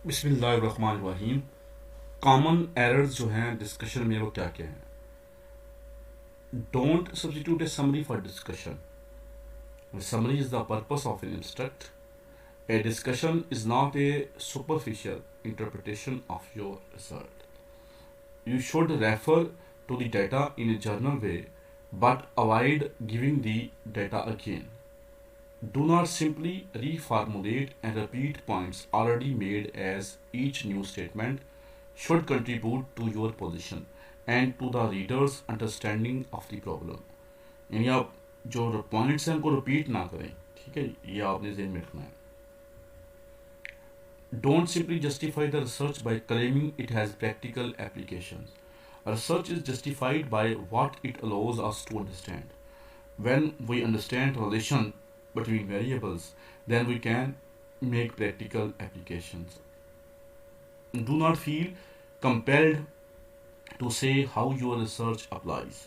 बिस्मिल्लाहिर्रहमानिर्रहीम। Common errors जो हैं डिस्कशन में वो क्या क्या हैं? Don't substitute A summary for discussion. Summary is the purpose of an instruct. A discussion is not a superficial interpretation of your result. You should refer to the data in a general way, but avoid giving the data again. Do not simply reformulate and repeat points already made, as each new statement should contribute to your position and to the reader's understanding of the problem. यानी आप जो points हैं उनको repeat ना करें, ठीक है, ये आपने ध्यान में रखना है. Don't simply justify the research by claiming it has practical applications. Research is justified by what it allows us to understand. When we understand relation between variables, then we can make practical applications. Do not feel compelled to say how your research applies.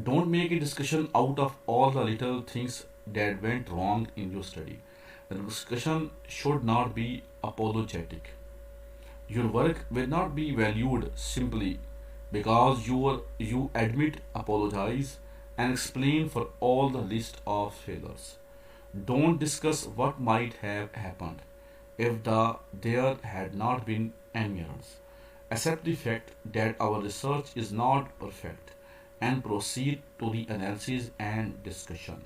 Don't make a discussion out of all the little things that went wrong in your study. The discussion should not be apologetic. Your work will not be valued simply because you admit, apologize, and explain for all the list of failures. Don't discuss what might have happened if there had not been any errors. Accept the fact that our research is not perfect and proceed to the analysis and discussion.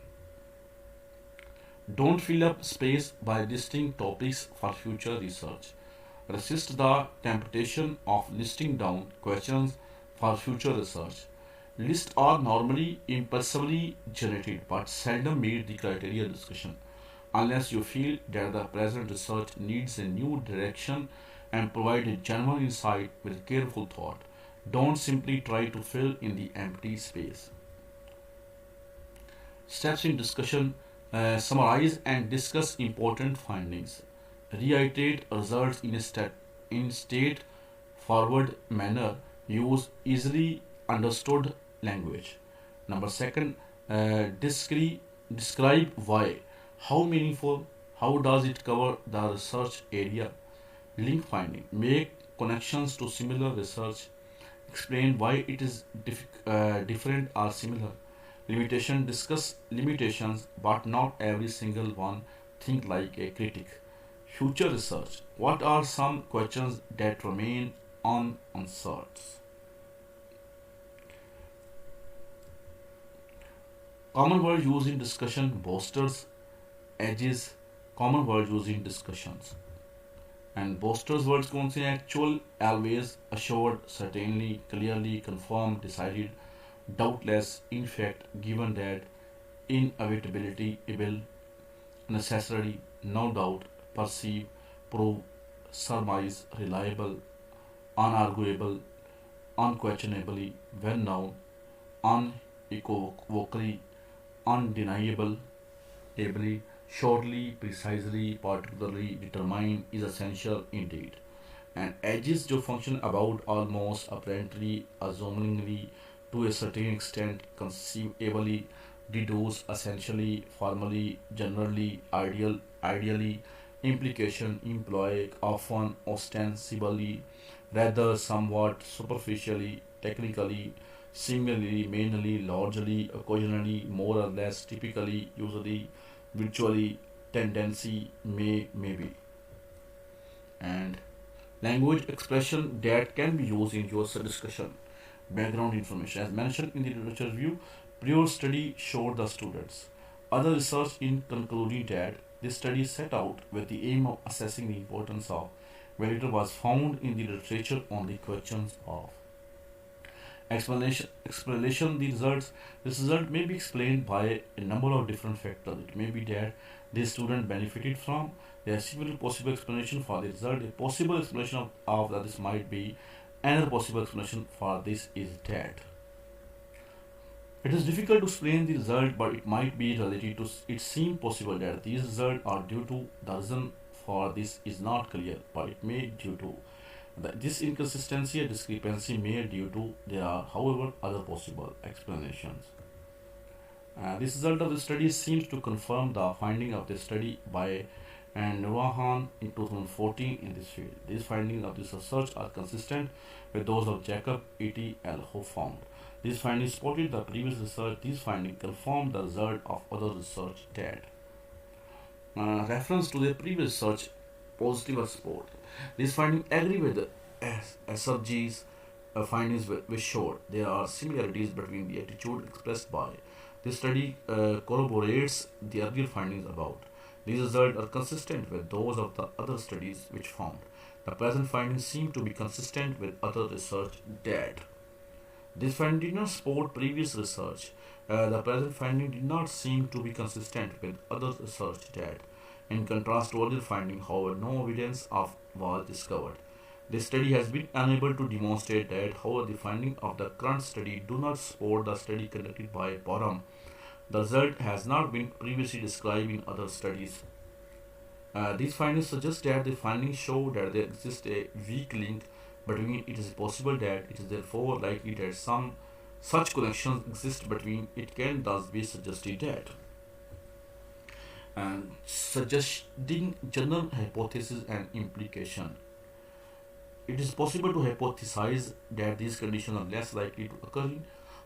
Don't fill up space by listing topics for future research. Resist the temptation of listing down questions for future research. Lists are normally impulsively generated but seldom meet the criteria discussion unless you feel that the present research needs a new direction and provide a genuine insight with careful thought. Don't simply try to fill in the empty space. Steps in discussion: summarize and discuss important findings. Reiterate results in state forward manner. Use easily understood language. Number second, describe why. How meaningful? How does it cover the research area? Link finding. Make connections to similar research. Explain why it is different or similar. Limitation. Discuss limitations, but not every single one. Think like a critic. Future research. What are some questions that remain unanswered? Common word used in discussion: boasters, edges. Common word used in discussions. And boasters words कौन से हैं? Actual, always, assured, certainly, clearly, confirmed, decided, doubtless, in fact, given that, inevitability, able, necessary, no doubt, perceive, prove, surmise, reliable, unarguable, unquestionably, when known, unequivocally, undeniable, ably, shortly, precisely, particularly, determined, is essential indeed. And edges जो function about, almost, apparently, assumingly, to a certain extent, conceivably, deduce, essentially, formally, generally, ideally, implication, imply, often, ostensibly, rather, somewhat, superficially, technically, similarly, mainly, largely, occasionally, more or less, typically, usually, virtually, tendency, maybe. And language expression that can be used in your discussion. Background information. As mentioned in the literature review, prior study showed the students. Other research in concluding that this study set out with the aim of assessing the importance of validator was found in the literature on the questions of explanation the results. This result may be explained by a number of different factors. It may be that the student benefited from. There are several possible explanations for the result. A possible explanation of this might be, another possible explanation for this is that. It is difficult to explain the result, but it might be related to it seems possible that these results are due to the reason for this is not clear, but it may due to this inconsistency or discrepancy may due to there are, however, other possible explanations. This result of the study seems to confirm the finding of the study by and Nurwahan in 2014 in this field. These findings of this research are consistent with those of Jacob et al. Who found these findings supported the previous research. These findings confirmed the result of other research that reference to the previous research positive or support. These findings agree with the SRG's findings which showed there are similarities between the attitude expressed by this study corroborates the earlier findings about. These results are consistent with those of the other studies which found. The present findings seem to be consistent with other research data. This finding did not support previous research. The present finding did not seem to be consistent with other research data. In contrast to earlier finding, however, no evidence of was discovered. This study has been unable to demonstrate that, however, the findings of the current study do not support the study conducted by Borum. The result has not been previously described in other studies. These findings suggest that the findings show that there exists a weak link between it. Is possible that it is therefore likely that some such connections exist between it can thus be suggested that and suggesting general hypothesis and implication. It is possible to hypothesize that these conditions are less likely to occur.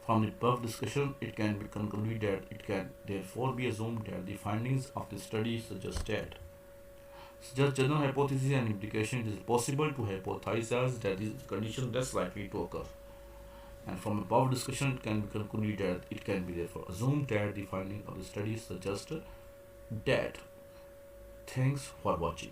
From the above discussion, it can be concluded that it can therefore be assumed that the findings of the study suggest that just general hypothesis and implication. It is possible to hypothesize that these conditions are less likely to occur. And from above discussion, it can be concluded that it can be therefore assumed that the findings of the study suggest that. Thanks for watching.